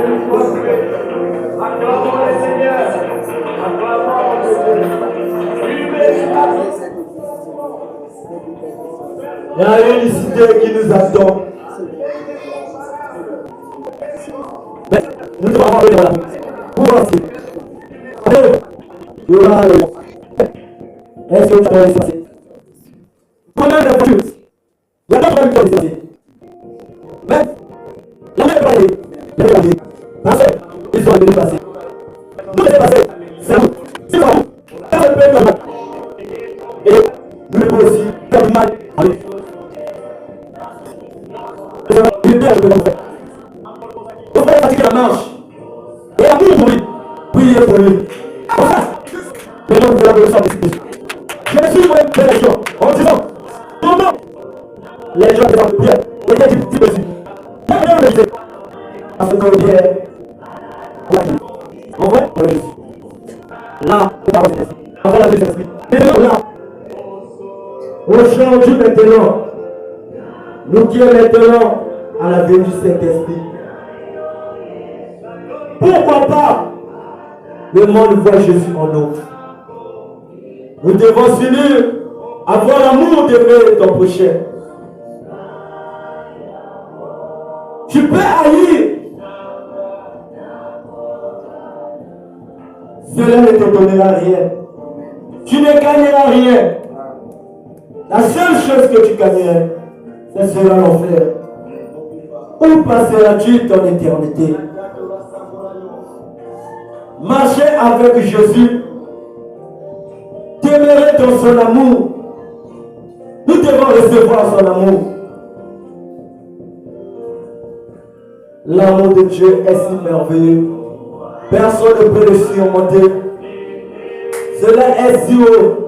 Acclamons le Seigneur. Acclamons le Seigneur. Il y a une cité qui nous attend. Mais nous devons avoir le là. Pour voir. Il y aura le. Est-ce que tu as laissé passer? Combien de voitures? Il y a d'autres voitures qui passer. Mais, la même pas dit. La même pas dit. Parce qu'ils ont laissé passer. Nous laissons passer. C'est vous. C'est pas vous. Personne ne peut être mal. Et nous devons aussi faire du mal avec. Il est bien de le faire. Vous pouvez fatiguer la marche. Et à tout pour lui. Priez pour lui. Comme ça. Le nom de la révolution de Christ. Jésus m'a fait les gens en disant comment les gens qui ont prié étaient du petit Jésus. Pas bien le Jésus. Parce que le Pierre, on voit le Jésus. Là, c'est parole de Jésus. On voit la vie de l'esprit. Mais là, aujourd'hui maintenant, nous qui sommes maintenant à la venue du Saint-Esprit. Pourquoi pas le monde voit Jésus en nous. Nous devons s'unir, avoir l'amour d'aimer ton prochain. Tu peux haïr. Cela ne te donnera rien. Tu ne gagneras rien. La seule chose que tu gagnerais, ce sera l'enfer. Où passeras-tu ton éternité? Marcher avec Jésus, t'aimerais dans son amour. Nous devons recevoir son amour. L'amour de Dieu est si merveilleux. Personne ne peut le surmonter. Cela est si haut.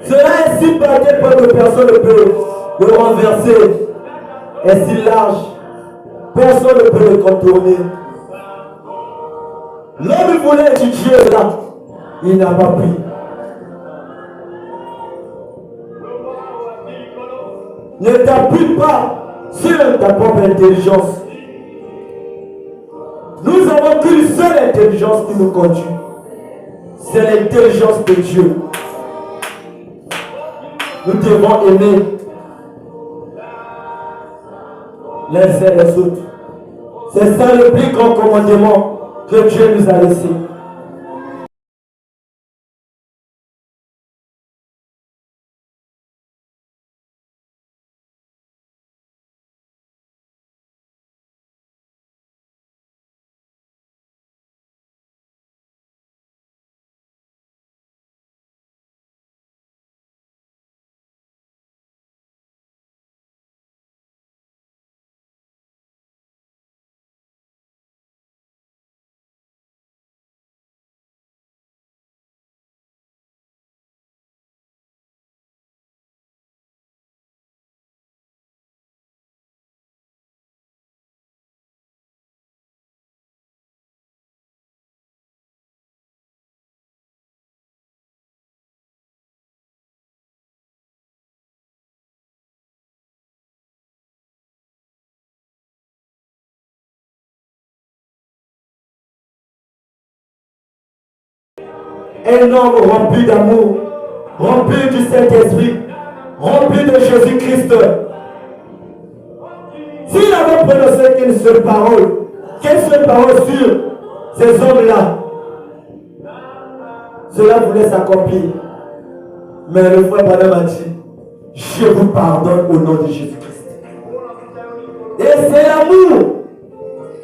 Cela est si bâti que personne ne peut le renverser. Est si large, personne ne peut le contourner. L'homme voulait étudier là, il n'a pas pu. Ne t'appuie pas sur ta propre intelligence. Nous avons qu'une seule intelligence qui nous conduit. C'est l'intelligence de Dieu. Nous devons aimer les uns les autres. C'est ça le plus grand commandement que Dieu nous a laissé. un homme rempli d'amour, rempli du Saint-Esprit, rempli de Jésus-Christ. S'il avait prononcé qu'une seule parole sur ces hommes-là, cela voulait s'accomplir. Mais le frère Branham a dit, je vous pardonne au nom de Jésus-Christ. Et c'est l'amour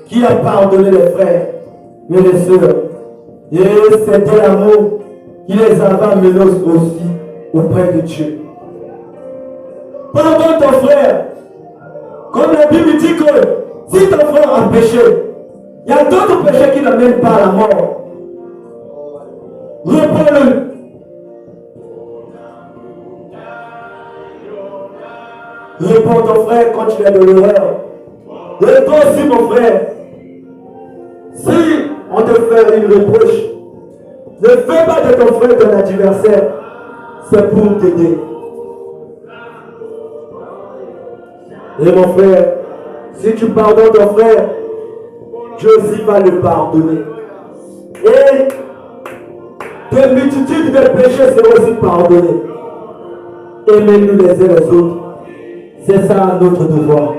qui a pardonné les frères et les sœurs. Et c'était l'amour qui les avait amenés aussi auprès de Dieu. Pardonne ton frère. Comme la Bible dit que si ton frère a péché, il y a d'autres péchés qui n'amènent pas à la mort. Reprends-le. Réponds ton frère quand tu es de l'erreur. Et toi aussi mon frère, si on te fait une reproche, ne fais pas de ton frère ton adversaire, c'est pour t'aider. Et mon frère, si tu pardonnes ton frère, Dieu aussi va le pardonner. Et de multitudes de péchés seront aussi pardonnés. Aimez-nous les uns les autres. C'est ça notre devoir.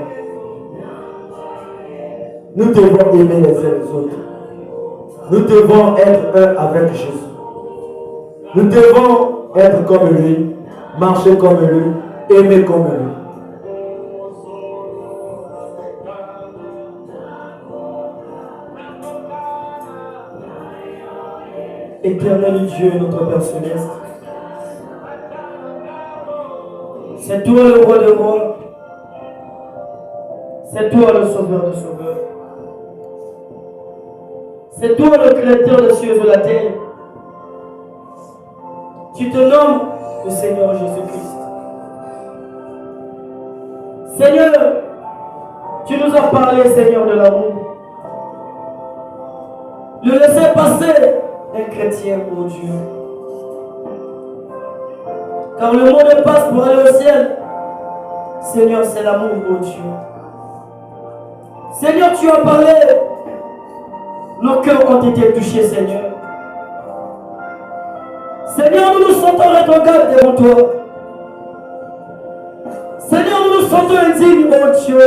Nous devons aimer les uns les autres. Nous devons être un avec Jésus. Nous devons être comme lui, marcher comme lui, aimer comme lui. Éternel Dieu, notre Père Céleste, c'est toi le roi de rois, c'est toi le sauveur de sauveurs, c'est toi le créateur des cieux et de la terre. Tu te nommes le Seigneur Jésus-Christ. Seigneur, tu nous as parlé, Seigneur, de l'amour. Le laisser passer un chrétien, oh Dieu. Car le monde passe pour aller au ciel. Seigneur, c'est l'amour, oh Dieu. Seigneur, tu as parlé. Nos cœurs ont été touchés, Seigneur. Seigneur, nous nous sentons rétrogrades devant toi. Seigneur, nous nous sentons indignes, oh Dieu.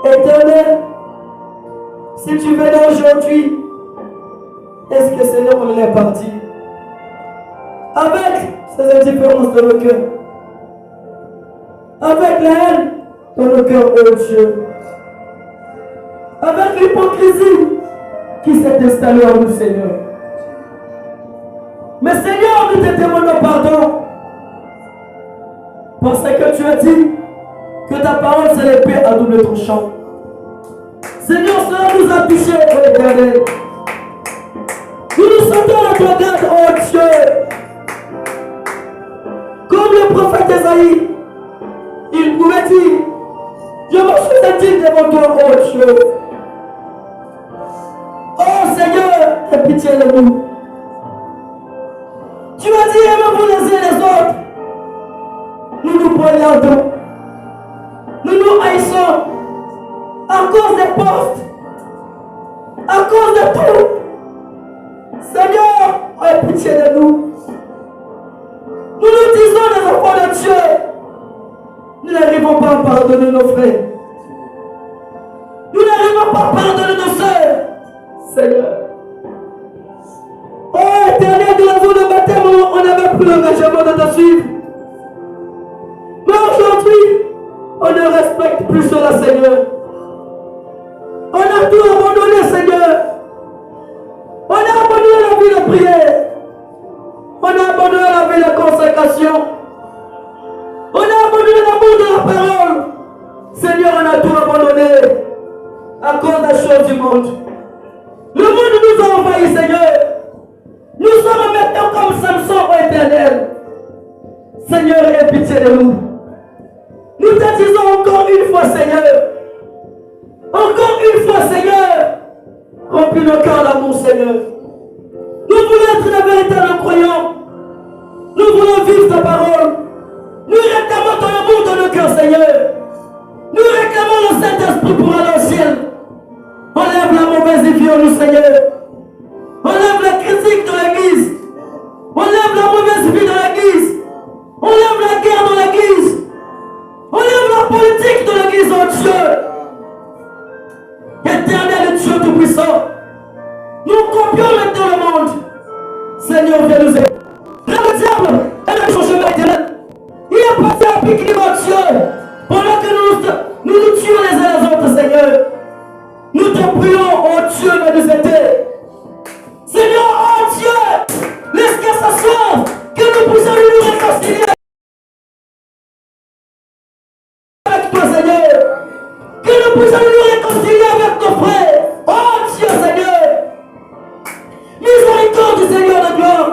Éternel, si tu venais aujourd'hui, est-ce que Seigneur, on est parti avec ces indifférences de nos cœurs, avec la haine dans nos cœurs, oh Dieu, avec l'hypocrisie qui s'est installée en nous, Seigneur. Mais Seigneur, nous te demandons pardon parce que tu as dit que ta parole c'est l'épée à double tranchant. Seigneur, cela nous a touchés, oh Éternel. Nous nous sentons à ton garde, oh Dieu. Comme le prophète Esaïe, il pouvait dire, je me suis indigné devant toi, oh Dieu. Oh Seigneur, aie pitié de nous. Tu as dit, aimez-vous les uns les autres. Nous nous poignardons. Nous nous haïssons. À cause des postes. À cause de tout. Seigneur, aie pitié de nous. Nous nous disons les enfants de Dieu. Nous n'arrivons pas à pardonner nos frères. Nous n'arrivons pas à pardonner nos sœurs. Seigneur. Oh Éternel, de la zone de baptême, on n'avait plus l'engagement de te suivre. Mais aujourd'hui, on ne respecte plus cela, Seigneur. On a tout abandonné, Seigneur. On a abandonné la vie de prière. On a abandonné la vie de consécration. On a abandonné l'amour de la parole. Seigneur, on a tout abandonné à cause des choses du monde. Le monde nous a envahis, Seigneur. Nous sommes maintenant comme Samson, ô Éternel. Seigneur, aie pitié de nous. Nous te disons encore une fois, Seigneur. Encore une fois, Seigneur. Remplis nos cœurs d'amour, Seigneur. Nous voulons être de véritables croyants. Nous voulons vivre ta parole. Nous réclamons ton amour dans nos cœurs, Seigneur. Nous réclamons le Saint-Esprit pour aller au ciel. Enlève la mauvaise vie en nous, Seigneur. Enlève suffit dans l'église. Enlève la guerre dans l'église. Enlève la politique de l'église, oh Dieu. Éternel Dieu Tout-Puissant. Nous copions maintenant le monde. Seigneur, viens nous aider. Le diable est le changement éternel. Il est passé à pique-nique, oh Dieu. Pendant que nous tuons les uns les autres, Seigneur. Nous te prions, oh Dieu, de nous aider. Seigneur, oh Dieu, laisse que ce soir, que nous puissions nous réconcilier avec toi, Seigneur. Que nous puissions nous réconcilier avec nos frères. Oh Dieu, Seigneur. Miséricorde, Seigneur de gloire.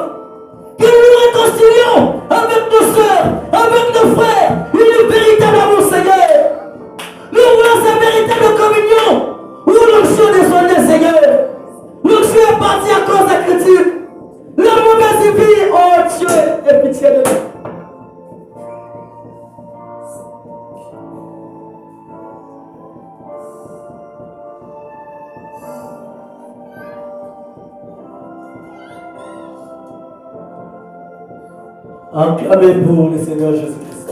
Que nous nous réconcilions avec nos soeurs, avec nos frères. Une véritable amour, Seigneur. Nous voulons cette véritable communion. Où l'onction des soldats, Seigneur. L'onction est partie à cause de la critique. La mauvaise vie, oh Dieu, aie pitié de nous. Acclamez pour le Seigneur Jésus-Christ.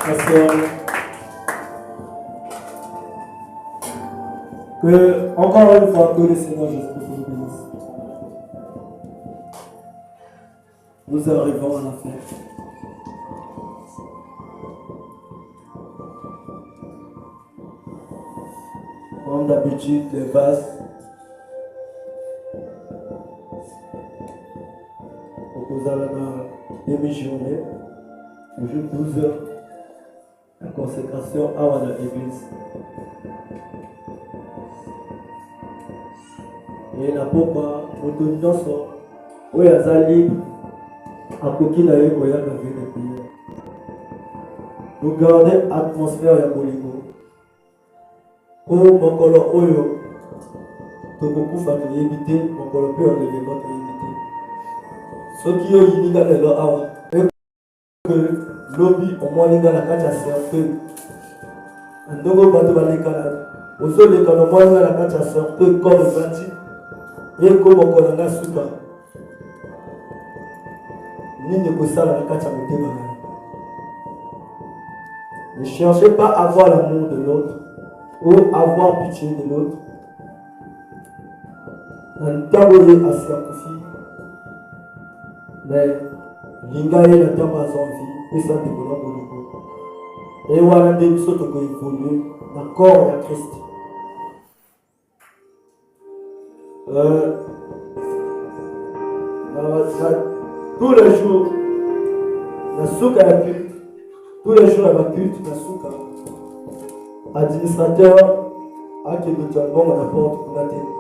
Pasteur, que encore une fois que le Seigneur Jésus-Christ nous bénisse. Nous arrivons à la fin. Comme d'habitude, les bases. Nous allons dans demi-journée, toujours 12 heures, la consécration à l'église. Et la pourquoi nous tenons ça, où il y a ça libre, à côté de la vie de prière. Nous gardons l'atmosphère de Bolingo. Pour mon colon Oyo, tout beaucoup va nous éviter, mon colon peut enlever notre éviter. Ce qui est illégal est là, et que lobby au moins les gars la cache à cercle. Un nouveau bateau va les canards. Aux autres, les canards, moi, la cache à cercle, comme le bâti, et comme on a la souka. Ni ne peut ça la cache à monter. Ne cherchez pas à avoir l'amour de l'autre ou avoir pitié de l'autre. Un taboulet à certifier. Mais l'ingaye la terre pas envie et ça développe beaucoup. Et voilà des choses qui évoluent d'accord à Christ. Tous les jours, la souka est culte. Tous les jours, la culte, la souka. Administrateur, a qui est le bon à la porte pour la tête.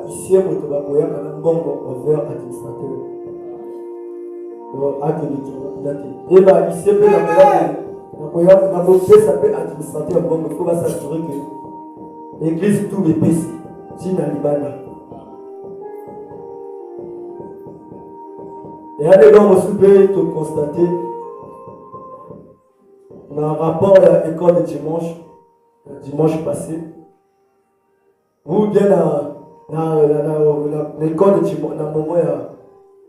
Ici, on va voir un bon envers administrateur. Et bien ici, on peut administrateur, bon, il faut s'assurer que l'église tout est péché. Si dans l'Ibana. Et allez donc au souper, tu constater dans un rapport à l'école de dimanche passé, ou bien dans l'école de dimanche, dans le moment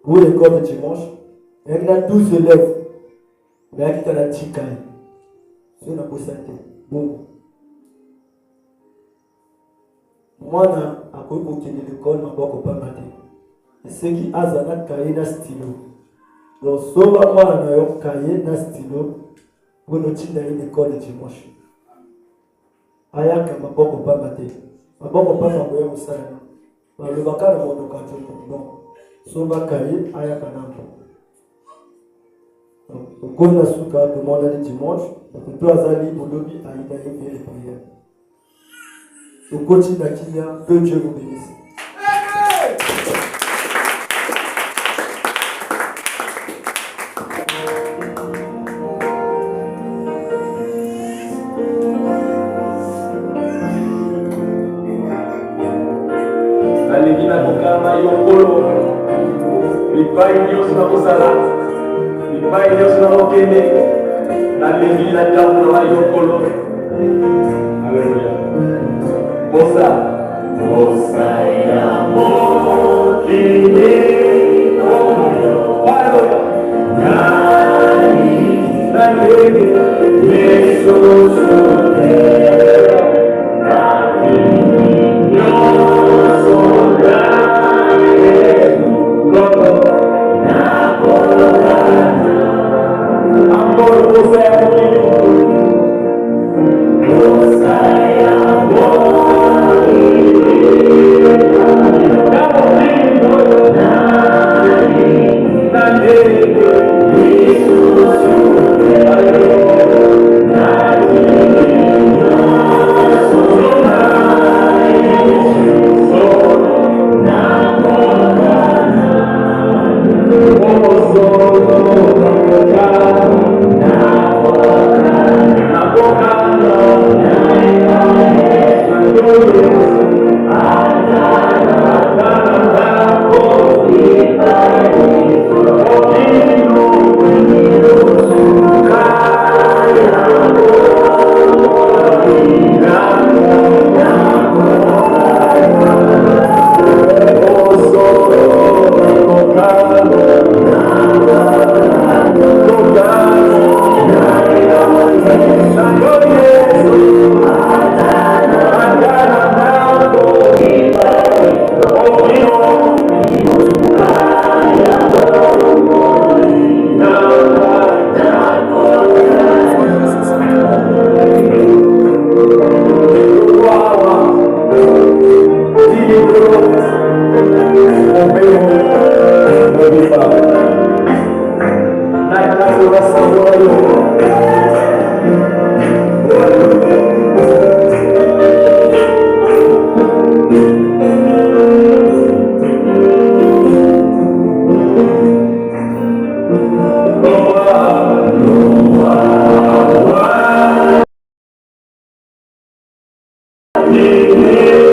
où l'école de dimanche, il y a 12 élèves, mais il y a 10 cahiers. C'est une possibilité. Bon. Moi, à l'école, je ne peux pas mater. Et ce qui a un cahier dans stylo. Donc, souvent, moi, on a un cahier dans stylo pour nous dire dans l'école de dimanche. Ayaka, je ne peux pas mater. Je ne peux pas mater au salaire. Le bacal, je ne peux pas mater. Donc, souvent, cahier, ayaka, donc, quand on a souka demandé le dimanche, on peut aller pour lobby à Ida et faire les prières. Au quotidien, que Dieu vous bénisse. Aleki na kokama yokolo, lipai nyonso na kozala. Lipai nyonso na kokende, nalingi na ntango na yokolo. Alléluia. Bosa, Hallelujah.